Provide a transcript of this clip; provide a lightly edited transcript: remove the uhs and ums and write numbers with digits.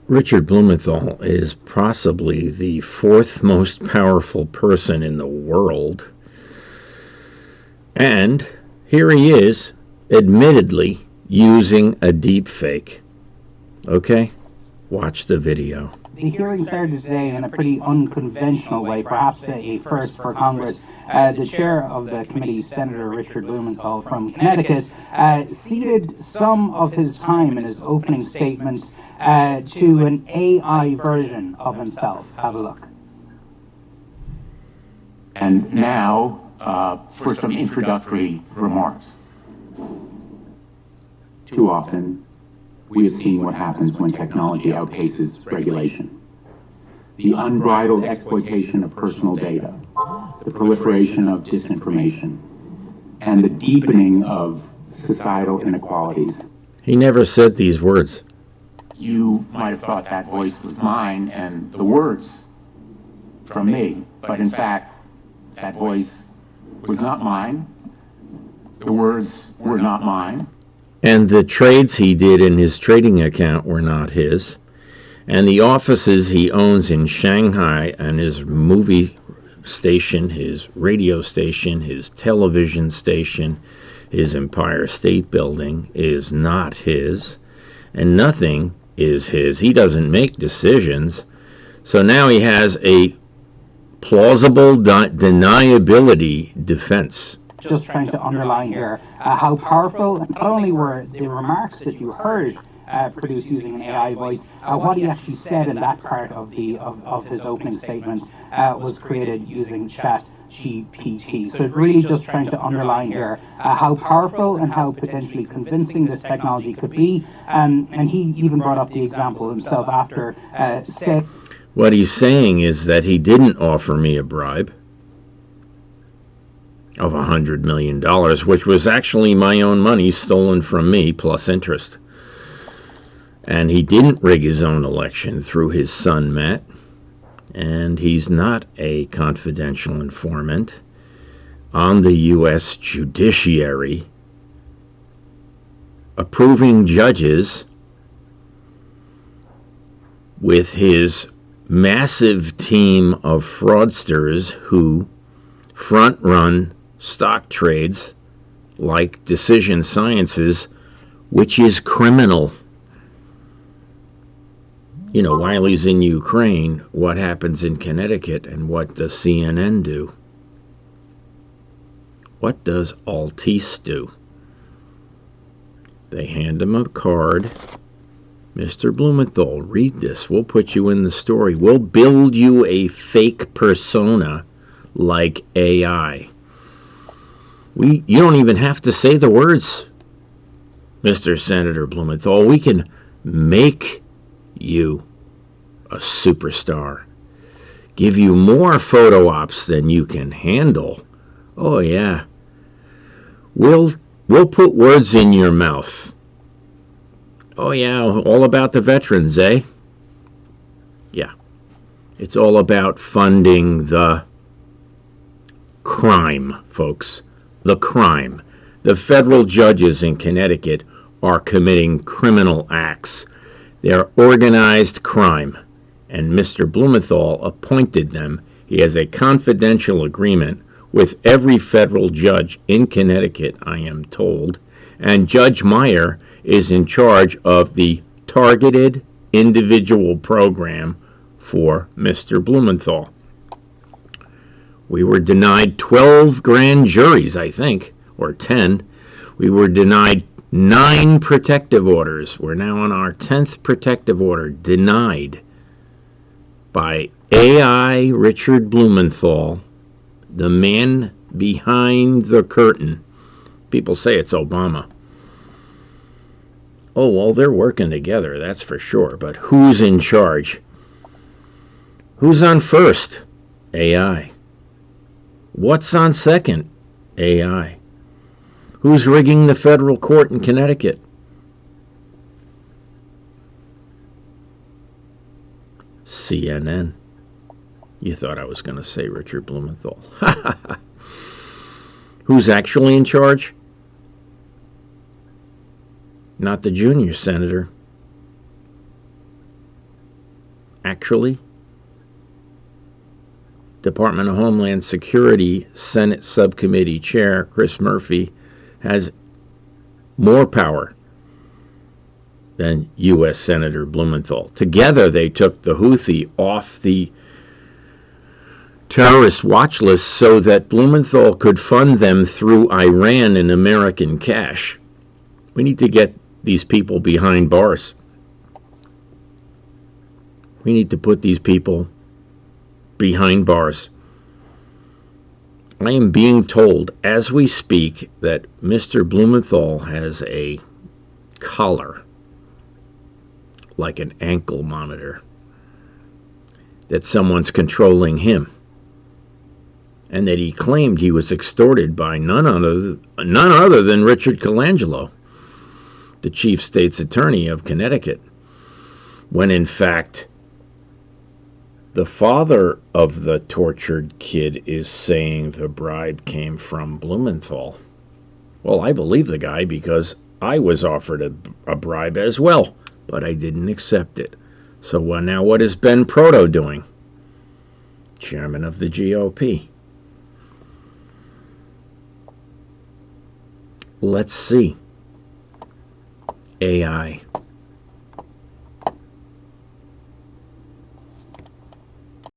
Richard Blumenthal is possibly the fourth most powerful person in the world. And here he is, admittedly, using a deep fake. Okay? Watch the video. The hearing started today in a pretty unconventional way, perhaps a first for Congress. The chair of the committee, Senator Richard Blumenthal from Connecticut, ceded some of his time in his opening statement to an AI version of himself. Have a look. And now for some introductory remarks. Too often, we have seen what happens when technology outpaces regulation. The unbridled exploitation of personal data, the proliferation of disinformation, and the deepening of societal inequalities. He never said these words. You might have thought that voice was mine and the words from me, but in fact, that voice was not mine. The words were not mine. And the trades he did in his trading account were not his. And the offices he owns in Shanghai and his movie station, his radio station, his television station, his Empire State Building is not his. And nothing is his. He doesn't make decisions. So now he has a plausible deniability defense. Just trying to underline here how powerful not only were the remarks that you heard produced using an AI voice, what he actually said in that part of his opening statement was created using ChatGPT. So it's really just trying to underline here how powerful and how potentially convincing this technology could be. And he even brought up the example himself after said. What he's saying is that he didn't offer me a bribe of $100 million, which was actually my own money stolen from me plus interest. And he didn't rig his own election through his son, Matt. And he's not a confidential informant on the U.S. judiciary, approving judges with his massive team of fraudsters who front-run stock trades like Decision Sciences, which is criminal. You know, while he's in Ukraine, what happens in Connecticut and what does CNN do? What does Altice do? They hand him a card. Mr. Blumenthal, read this. We'll put you in the story. We'll build you a fake persona like AI. You don't even have to say the words, Mr. Senator Blumenthal. We can make you a superstar. Give you more photo ops than you can handle. Oh yeah. We'll put words in your mouth. Oh yeah, all about the veterans, eh? Yeah. It's all about funding the crime, folks. The crime. The federal judges in Connecticut are committing criminal acts. They're organized crime. And Mr. Blumenthal appointed them. He has a confidential agreement with every federal judge in Connecticut, I am told. And Judge Meyer is in charge of the targeted individual program for Mr. Blumenthal. We were denied 12 grand juries, I think, or 10. We were denied 9 protective orders. We're now on our 10th protective order, denied by AI Richard Blumenthal, the man behind the curtain. People say it's Obama. Oh, well, they're working together, that's for sure. But who's in charge? Who's on first? AI. What's on second? AI. Who's rigging the federal court in Connecticut? CNN. You thought I was going to say Richard Blumenthal. Who's actually in charge? Not the junior senator. Actually, Department of Homeland Security Senate Subcommittee Chair Chris Murphy has more power than U.S. Senator Blumenthal. Together, they took the Houthi off the terrorist watch list so that Blumenthal could fund them through Iran in American cash. We need to get these people behind bars. We need to put these people behind bars. I am being told as we speak that Mr. Blumenthal has a collar, like an ankle monitor, that someone's controlling him, and that he claimed he was extorted by none other than Richard Colangelo, the chief state's attorney of Connecticut, when in fact the father of the tortured kid is saying the bribe came from Blumenthal. Well, I believe the guy because I was offered a bribe as well, but I didn't accept it. So now what is Ben Proto doing? Chairman of the GOP. Let's see. AI.